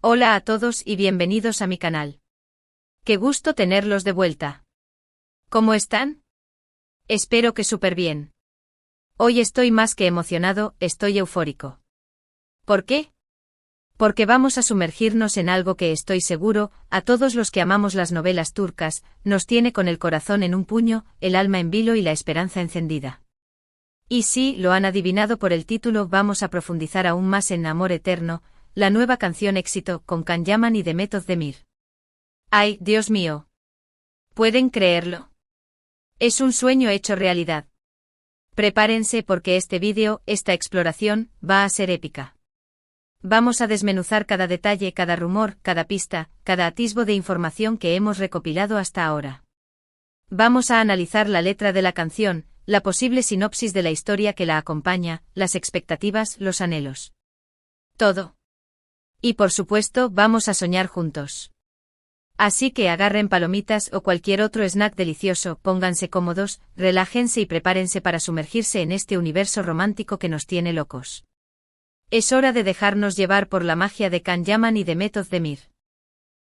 Hola a todos y bienvenidos a mi canal. Qué gusto tenerlos de vuelta. ¿Cómo están? Espero que súper bien. Hoy estoy más que emocionado, estoy eufórico. ¿Por qué? Porque vamos a sumergirnos en algo que estoy seguro, a todos los que amamos las novelas turcas, nos tiene con el corazón en un puño, el alma en vilo y la esperanza encendida. Y sí, lo han adivinado por el título, vamos a profundizar aún más en Amor Eterno, la nueva canción éxito con Can Yaman y Demet Özdemir. ¡Ay, Dios mío! ¿Pueden creerlo? Es un sueño hecho realidad. Prepárense porque este vídeo, esta exploración, va a ser épica. Vamos a desmenuzar cada detalle, cada rumor, cada pista, cada atisbo de información que hemos recopilado hasta ahora. Vamos a analizar la letra de la canción, la posible sinopsis de la historia que la acompaña, las expectativas, los anhelos. Todo. Y por supuesto, vamos a soñar juntos. Así que agarren palomitas o cualquier otro snack delicioso, pónganse cómodos, relájense y prepárense para sumergirse en este universo romántico que nos tiene locos. Es hora de dejarnos llevar por la magia de Can Yaman y Demet Özdemir.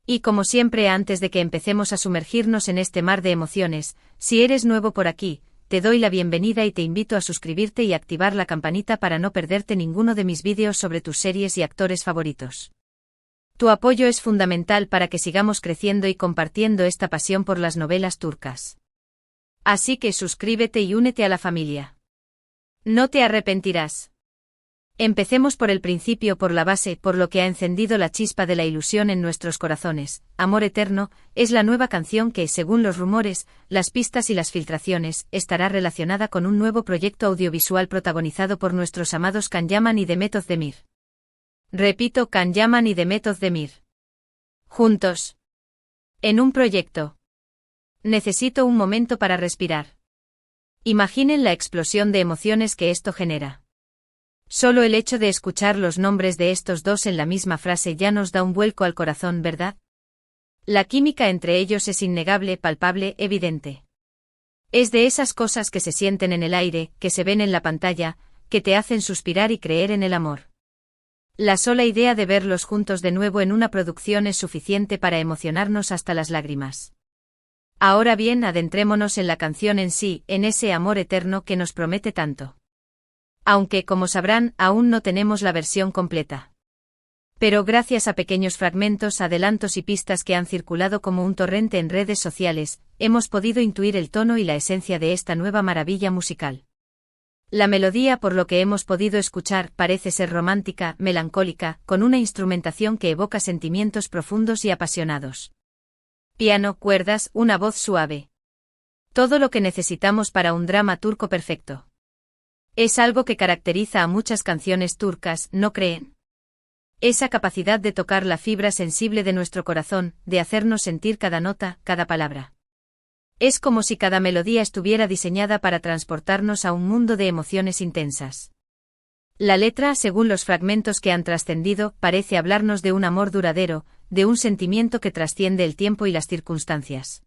Y como siempre, antes de que empecemos a sumergirnos en este mar de emociones, si eres nuevo por aquí, te doy la bienvenida y te invito a suscribirte y activar la campanita para no perderte ninguno de mis vídeos sobre tus series y actores favoritos. Tu apoyo es fundamental para que sigamos creciendo y compartiendo esta pasión por las novelas turcas. Así que suscríbete y únete a la familia. No te arrepentirás. Empecemos por el principio, por la base, por lo que ha encendido la chispa de la ilusión en nuestros corazones. Amor Eterno es la nueva canción que, según los rumores, las pistas y las filtraciones, estará relacionada con un nuevo proyecto audiovisual protagonizado por nuestros amados Can Yaman y Demet Özdemir. Repito, Can Yaman y Demet Özdemir. Juntos. En un proyecto. Necesito un momento para respirar. Imaginen la explosión de emociones que esto genera. Solo el hecho de escuchar los nombres de estos dos en la misma frase ya nos da un vuelco al corazón, ¿verdad? La química entre ellos es innegable, palpable, evidente. Es de esas cosas que se sienten en el aire, que se ven en la pantalla, que te hacen suspirar y creer en el amor. La sola idea de verlos juntos de nuevo en una producción es suficiente para emocionarnos hasta las lágrimas. Ahora bien, adentrémonos en la canción en sí, en ese amor eterno que nos promete tanto. Aunque, como sabrán, aún no tenemos la versión completa. Pero gracias a pequeños fragmentos, adelantos y pistas que han circulado como un torrente en redes sociales, hemos podido intuir el tono y la esencia de esta nueva maravilla musical. La melodía, por lo que hemos podido escuchar, parece ser romántica, melancólica, con una instrumentación que evoca sentimientos profundos y apasionados. Piano, cuerdas, una voz suave. Todo lo que necesitamos para un drama turco perfecto. Es algo que caracteriza a muchas canciones turcas, ¿no creen? Esa capacidad de tocar la fibra sensible de nuestro corazón, de hacernos sentir cada nota, cada palabra. Es como si cada melodía estuviera diseñada para transportarnos a un mundo de emociones intensas. La letra, según los fragmentos que han trascendido, parece hablarnos de un amor duradero, de un sentimiento que trasciende el tiempo y las circunstancias.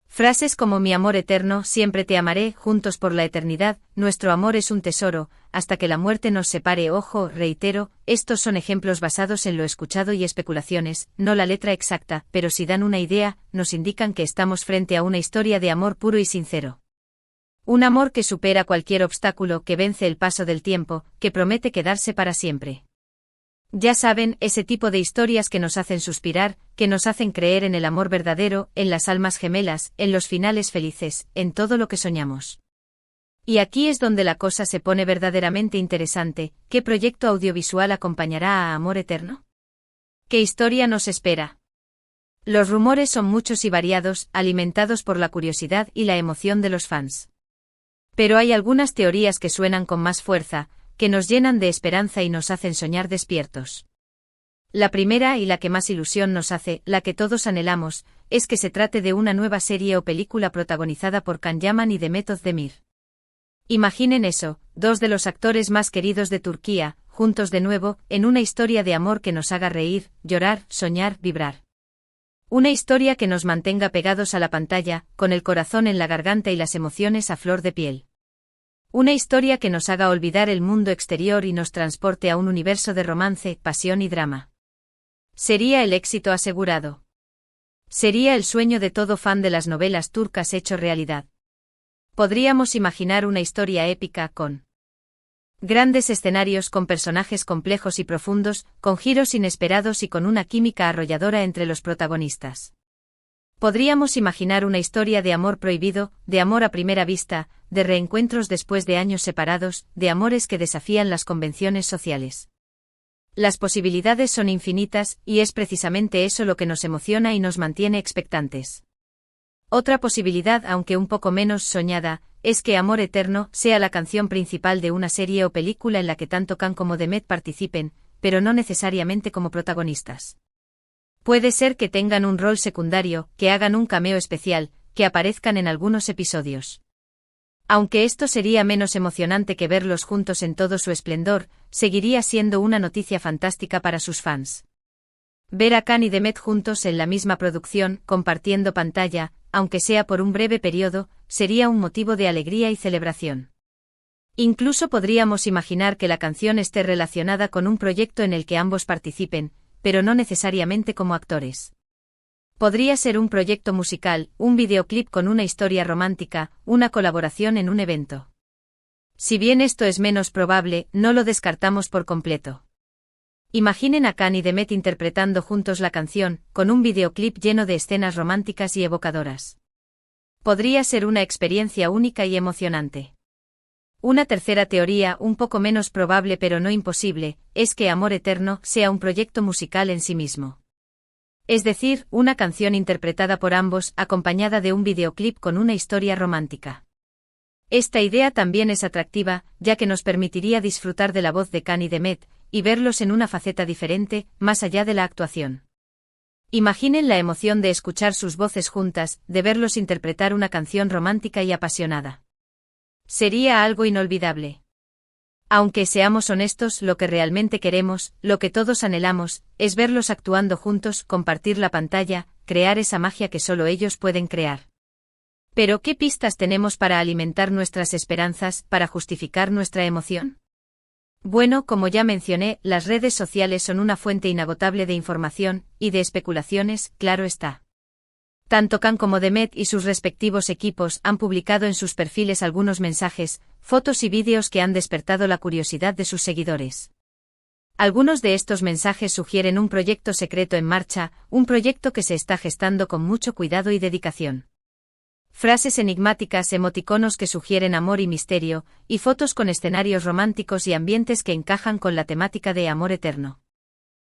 Frases como mi amor eterno, siempre te amaré, juntos por la eternidad, nuestro amor es un tesoro, hasta que la muerte nos separe. Ojo, reitero, estos son ejemplos basados en lo escuchado y especulaciones, no la letra exacta, pero si dan una idea, nos indican que estamos frente a una historia de amor puro y sincero. Un amor que supera cualquier obstáculo, que vence el paso del tiempo, que promete quedarse para siempre. Ya saben, ese tipo de historias que nos hacen suspirar, que nos hacen creer en el amor verdadero, en las almas gemelas, en los finales felices, en todo lo que soñamos. Y aquí es donde la cosa se pone verdaderamente interesante. ¿Qué proyecto audiovisual acompañará a Amor Eterno? ¿Qué historia nos espera? Los rumores son muchos y variados, alimentados por la curiosidad y la emoción de los fans. Pero hay algunas teorías que suenan con más fuerza, que nos llenan de esperanza y nos hacen soñar despiertos. La primera y la que más ilusión nos hace, la que todos anhelamos, es que se trate de una nueva serie o película protagonizada por Can Yaman y Demet Özdemir. Imaginen eso, dos de los actores más queridos de Turquía, juntos de nuevo, en una historia de amor que nos haga reír, llorar, soñar, vibrar. Una historia que nos mantenga pegados a la pantalla, con el corazón en la garganta y las emociones a flor de piel. Una historia que nos haga olvidar el mundo exterior y nos transporte a un universo de romance, pasión y drama. Sería el éxito asegurado. Sería el sueño de todo fan de las novelas turcas hecho realidad. Podríamos imaginar una historia épica con grandes escenarios, con personajes complejos y profundos, con giros inesperados y con una química arrolladora entre los protagonistas. Podríamos imaginar una historia de amor prohibido, de amor a primera vista, de reencuentros después de años separados, de amores que desafían las convenciones sociales. Las posibilidades son infinitas, y es precisamente eso lo que nos emociona y nos mantiene expectantes. Otra posibilidad, aunque un poco menos soñada, es que Amor Eterno sea la canción principal de una serie o película en la que tanto Can como Demet participen, pero no necesariamente como protagonistas. Puede ser que tengan un rol secundario, que hagan un cameo especial, que aparezcan en algunos episodios. Aunque esto sería menos emocionante que verlos juntos en todo su esplendor, seguiría siendo una noticia fantástica para sus fans. Ver a Can y Demet juntos en la misma producción, compartiendo pantalla, aunque sea por un breve periodo, sería un motivo de alegría y celebración. Incluso podríamos imaginar que la canción esté relacionada con un proyecto en el que ambos participen, pero no necesariamente como actores. Podría ser un proyecto musical, un videoclip con una historia romántica, una colaboración en un evento. Si bien esto es menos probable, no lo descartamos por completo. Imaginen a Can y Demet interpretando juntos la canción, con un videoclip lleno de escenas románticas y evocadoras. Podría ser una experiencia única y emocionante. Una tercera teoría, un poco menos probable pero no imposible, es que Amor Eterno sea un proyecto musical en sí mismo. Es decir, una canción interpretada por ambos, acompañada de un videoclip con una historia romántica. Esta idea también es atractiva, ya que nos permitiría disfrutar de la voz de Can y Demet, y verlos en una faceta diferente, más allá de la actuación. Imaginen la emoción de escuchar sus voces juntas, de verlos interpretar una canción romántica y apasionada. Sería algo inolvidable. Aunque seamos honestos, lo que realmente queremos, lo que todos anhelamos, es verlos actuando juntos, compartir la pantalla, crear esa magia que solo ellos pueden crear. Pero ¿qué pistas tenemos para alimentar nuestras esperanzas, para justificar nuestra emoción? Bueno, como ya mencioné, las redes sociales son una fuente inagotable de información, y de especulaciones, claro está. Tanto Can como Demet y sus respectivos equipos han publicado en sus perfiles algunos mensajes, fotos y vídeos que han despertado la curiosidad de sus seguidores. Algunos de estos mensajes sugieren un proyecto secreto en marcha, un proyecto que se está gestando con mucho cuidado y dedicación. Frases enigmáticas, emoticonos que sugieren amor y misterio, y fotos con escenarios románticos y ambientes que encajan con la temática de Amor Eterno.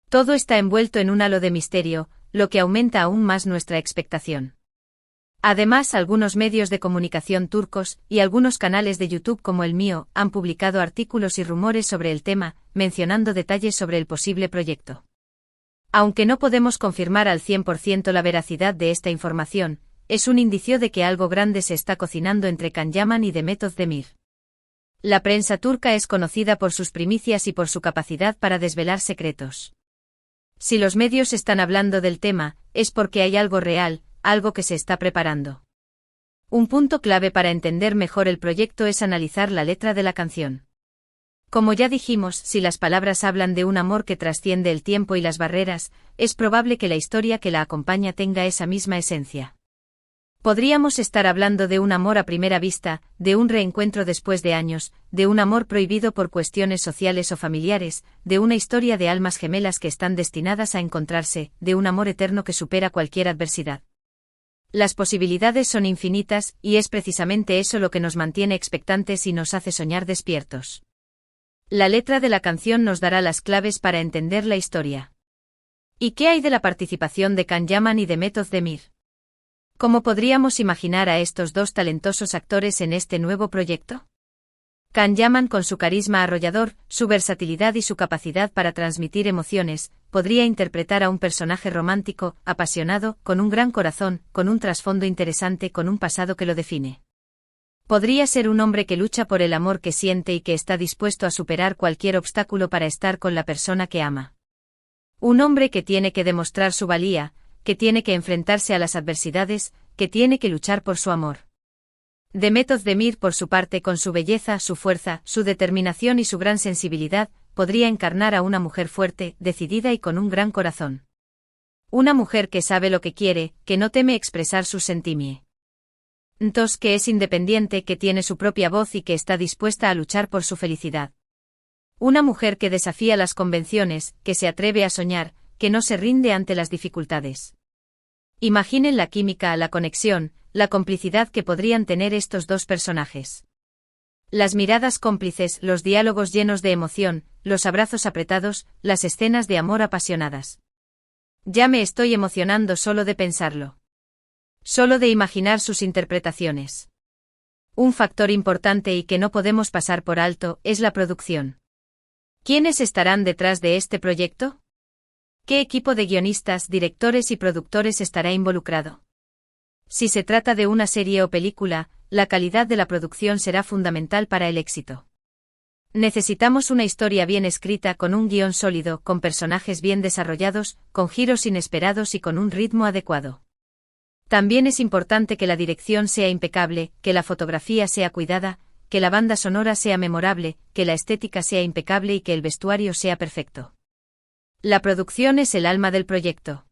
Todo está envuelto en un halo de misterio, lo que aumenta aún más nuestra expectación. Además, algunos medios de comunicación turcos, y algunos canales de YouTube como el mío, han publicado artículos y rumores sobre el tema, mencionando detalles sobre el posible proyecto. Aunque no podemos confirmar al 100% la veracidad de esta información, es un indicio de que algo grande se está cocinando entre Can Yaman y Demet Özdemir. La prensa turca es conocida por sus primicias y por su capacidad para desvelar secretos. Si los medios están hablando del tema, es porque hay algo real, algo que se está preparando. Un punto clave para entender mejor el proyecto es analizar la letra de la canción. Como ya dijimos, si las palabras hablan de un amor que trasciende el tiempo y las barreras, es probable que la historia que la acompaña tenga esa misma esencia. Podríamos estar hablando de un amor a primera vista, de un reencuentro después de años, de un amor prohibido por cuestiones sociales o familiares, de una historia de almas gemelas que están destinadas a encontrarse, de un amor eterno que supera cualquier adversidad. Las posibilidades son infinitas, y es precisamente eso lo que nos mantiene expectantes y nos hace soñar despiertos. La letra de la canción nos dará las claves para entender la historia. ¿Y qué hay de la participación de Can Yaman y Demet Özdemir? ¿Cómo podríamos imaginar a estos dos talentosos actores en este nuevo proyecto? Can Yaman, con su carisma arrollador, su versatilidad y su capacidad para transmitir emociones, podría interpretar a un personaje romántico, apasionado, con un gran corazón, con un trasfondo interesante, con un pasado que lo define. Podría ser un hombre que lucha por el amor que siente y que está dispuesto a superar cualquier obstáculo para estar con la persona que ama. Un hombre que tiene que demostrar su valía, que tiene que enfrentarse a las adversidades, que tiene que luchar por su amor. Demet Özdemir, por su parte, con su belleza, su fuerza, su determinación y su gran sensibilidad, podría encarnar a una mujer fuerte, decidida y con un gran corazón. Una mujer que sabe lo que quiere, que no teme expresar sus sentimientos, que es independiente, que tiene su propia voz y que está dispuesta a luchar por su felicidad. Una mujer que desafía las convenciones, que se atreve a soñar, que no se rinde ante las dificultades. Imaginen la química, la conexión, la complicidad que podrían tener estos dos personajes. Las miradas cómplices, los diálogos llenos de emoción, los abrazos apretados, las escenas de amor apasionadas. Ya me estoy emocionando solo de pensarlo. Solo de imaginar sus interpretaciones. Un factor importante y que no podemos pasar por alto es la producción. ¿Quiénes estarán detrás de este proyecto? ¿Qué equipo de guionistas, directores y productores estará involucrado? Si se trata de una serie o película, la calidad de la producción será fundamental para el éxito. Necesitamos una historia bien escrita, con un guión sólido, con personajes bien desarrollados, con giros inesperados y con un ritmo adecuado. También es importante que la dirección sea impecable, que la fotografía sea cuidada, que la banda sonora sea memorable, que la estética sea impecable y que el vestuario sea perfecto. La producción es el alma del proyecto.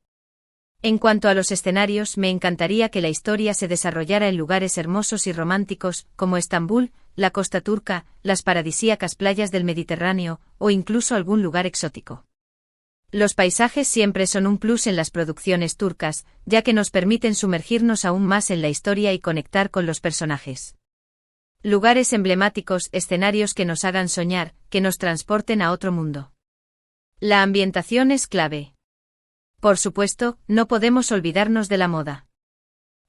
En cuanto a los escenarios, me encantaría que la historia se desarrollara en lugares hermosos y románticos, como Estambul, la costa turca, las paradisíacas playas del Mediterráneo, o incluso algún lugar exótico. Los paisajes siempre son un plus en las producciones turcas, ya que nos permiten sumergirnos aún más en la historia y conectar con los personajes. Lugares emblemáticos, escenarios que nos hagan soñar, que nos transporten a otro mundo. La ambientación es clave. Por supuesto, no podemos olvidarnos de la moda.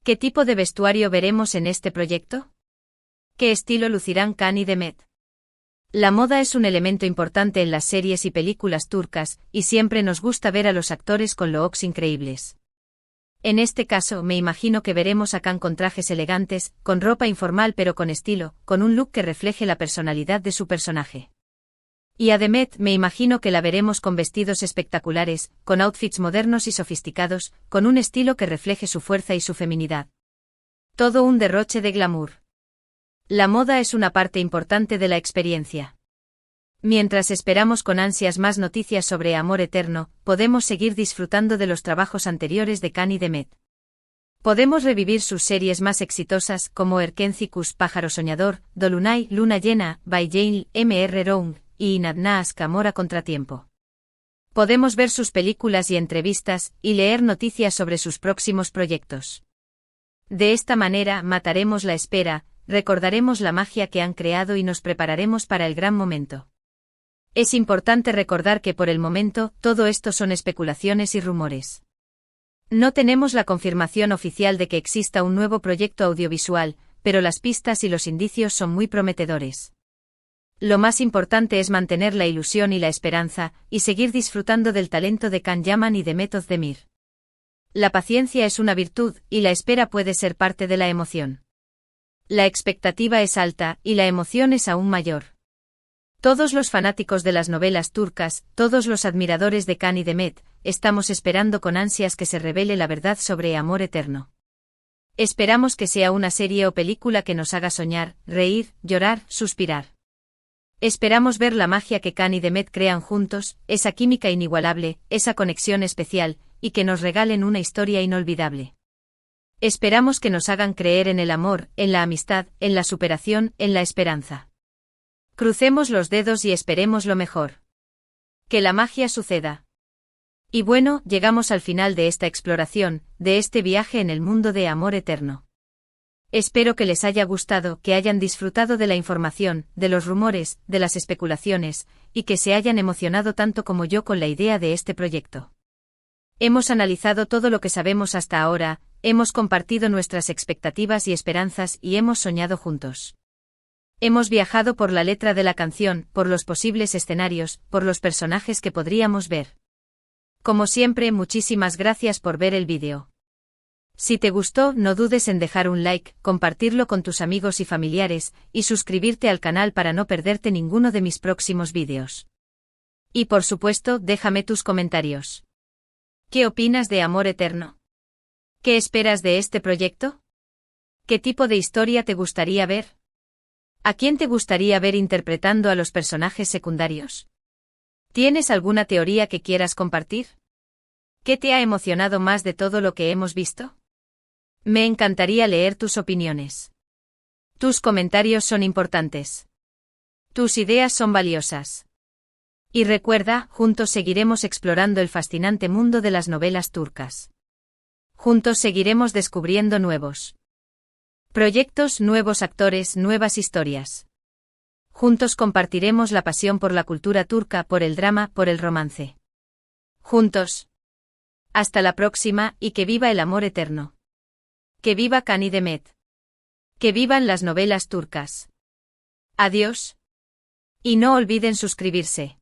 ¿Qué tipo de vestuario veremos en este proyecto? ¿Qué estilo lucirán Can y Demet? La moda es un elemento importante en las series y películas turcas, y siempre nos gusta ver a los actores con looks increíbles. En este caso, me imagino que veremos a Can con trajes elegantes, con ropa informal pero con estilo, con un look que refleje la personalidad de su personaje. Y a Demet me imagino que la veremos con vestidos espectaculares, con outfits modernos y sofisticados, con un estilo que refleje su fuerza y su feminidad. Todo un derroche de glamour. La moda es una parte importante de la experiencia. Mientras esperamos con ansias más noticias sobre Amor Eterno, podemos seguir disfrutando de los trabajos anteriores de Can y Demet. Podemos revivir sus series más exitosas, como Erkencikus, Pájaro Soñador, Dolunay, Luna Llena, By Jane, M.R. Round, y Inadna Ask, Amor a Contratiempo. Podemos ver sus películas y entrevistas, y leer noticias sobre sus próximos proyectos. De esta manera mataremos la espera, recordaremos la magia que han creado y nos prepararemos para el gran momento. Es importante recordar que por el momento, todo esto son especulaciones y rumores. No tenemos la confirmación oficial de que exista un nuevo proyecto audiovisual, pero las pistas y los indicios son muy prometedores. Lo más importante es mantener la ilusión y la esperanza, y seguir disfrutando del talento de Can Yaman y Demet Özdemir. La paciencia es una virtud, y la espera puede ser parte de la emoción. La expectativa es alta, y la emoción es aún mayor. Todos los fanáticos de las novelas turcas, todos los admiradores de Can y Demet, estamos esperando con ansias que se revele la verdad sobre Amor Eterno. Esperamos que sea una serie o película que nos haga soñar, reír, llorar, suspirar. Esperamos ver la magia que Can y Demet crean juntos, esa química inigualable, esa conexión especial, y que nos regalen una historia inolvidable. Esperamos que nos hagan creer en el amor, en la amistad, en la superación, en la esperanza. Crucemos los dedos y esperemos lo mejor. Que la magia suceda. Y bueno, llegamos al final de esta exploración, de este viaje en el mundo de Amor Eterno. Espero que les haya gustado, que hayan disfrutado de la información, de los rumores, de las especulaciones, y que se hayan emocionado tanto como yo con la idea de este proyecto. Hemos analizado todo lo que sabemos hasta ahora, hemos compartido nuestras expectativas y esperanzas y hemos soñado juntos. Hemos viajado por la letra de la canción, por los posibles escenarios, por los personajes que podríamos ver. Como siempre, muchísimas gracias por ver el vídeo. Si te gustó, no dudes en dejar un like, compartirlo con tus amigos y familiares, y suscribirte al canal para no perderte ninguno de mis próximos vídeos. Y por supuesto, déjame tus comentarios. ¿Qué opinas de Amor Eterno? ¿Qué esperas de este proyecto? ¿Qué tipo de historia te gustaría ver? ¿A quién te gustaría ver interpretando a los personajes secundarios? ¿Tienes alguna teoría que quieras compartir? ¿Qué te ha emocionado más de todo lo que hemos visto? Me encantaría leer tus opiniones. Tus comentarios son importantes. Tus ideas son valiosas. Y recuerda, juntos seguiremos explorando el fascinante mundo de las novelas turcas. Juntos seguiremos descubriendo nuevos proyectos, nuevos actores, nuevas historias. Juntos compartiremos la pasión por la cultura turca, por el drama, por el romance. Juntos. Hasta la próxima, y que viva el amor eterno. Que viva Cani Demet. Que vivan las novelas turcas. Adiós. Y no olviden suscribirse.